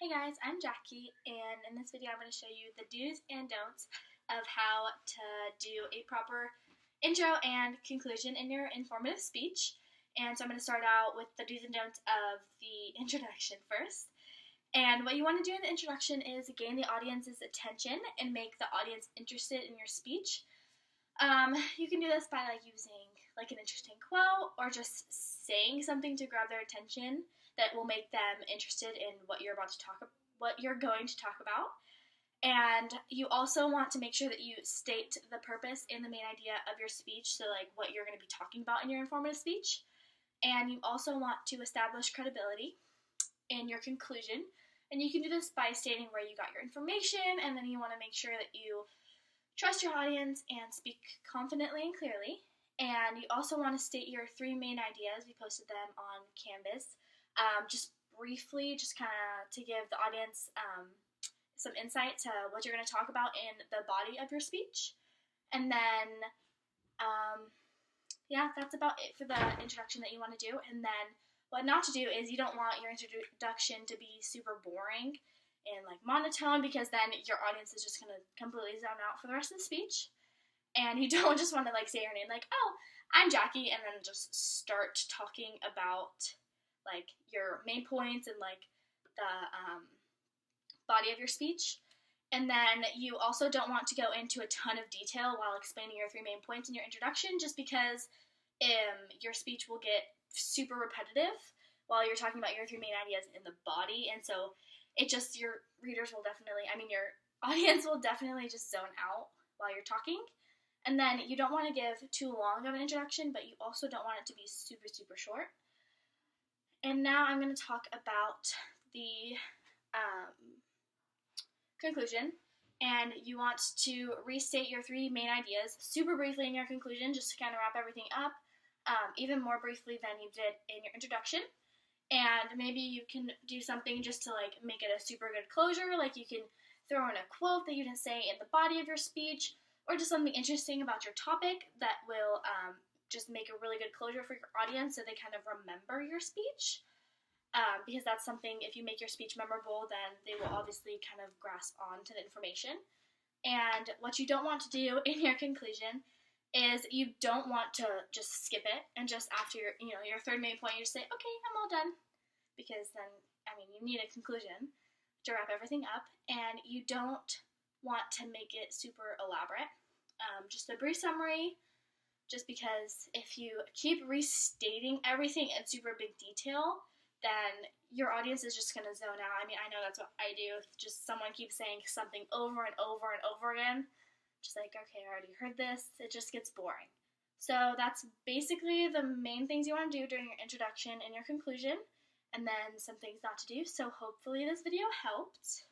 Hey guys, I'm Jackie, and in this video I'm going to show you the do's and don'ts of how to do a proper intro and conclusion in your informative speech. And so I'm going to start out with the do's and don'ts of the introduction first. And what you want to do in the introduction is gain the audience's attention and make the audience interested in your speech. You can do this by using an interesting quote or just saying something to grab their attention that will make them interested in what you're going to talk about. And you also want to make sure that you state the purpose and the main idea of your speech, so what you're going to be talking about in your informative speech. And you also want to establish credibility in your conclusion. And you can do this by stating where you got your information, and then you want to make sure that you trust your audience and speak confidently and clearly. And you also want to state your 3 main ideas. We posted them on Canvas. Just briefly, just kind of to give the audience some insight to what you're going to talk about in the body of your speech. And then, yeah, that's about it for the introduction that you want to do. And then what not to do is you don't want your introduction to be super boring and monotone, because then your audience is just going to completely zone out for the rest of the speech. And you don't just want to say your name oh, I'm Jackie, and then just start talking about your main points and the body of your speech. And then you also don't want to go into a ton of detail while explaining your 3 main points in your introduction, just because your speech will get super repetitive while you're talking about your 3 main ideas in the body. And so your readers will definitely, your audience will definitely just zone out while you're talking. And then you don't want to give too long of an introduction, but you also don't want it to be super, super short. And now I'm going to talk about the conclusion. And you want to restate your 3 main ideas super briefly in your conclusion, just to kind of wrap everything up, even more briefly than you did in your introduction. And maybe you can do something just to make it a super good closure. You can throw in a quote that you didn't say in the body of your speech, or just something interesting about your topic that will just make a really good closure for your audience, so they kind of remember your speech. Because that's something, if you make your speech memorable, then they will obviously kind of grasp on to the information. And what you don't want to do in your conclusion is you don't want to just skip it, and just after your 3rd main point, you just say, okay, I'm all done. Because then, you need a conclusion to wrap everything up, and you don't want to make it super elaborate. Just a brief summary, just because if you keep restating everything in super big detail, then your audience is just going to zone out. I know that's what I do. If just someone keeps saying something over and over and over again, just okay, I already heard this, it just gets boring. So that's basically the main things you want to do during your introduction and your conclusion, and then some things not to do. So hopefully this video helped.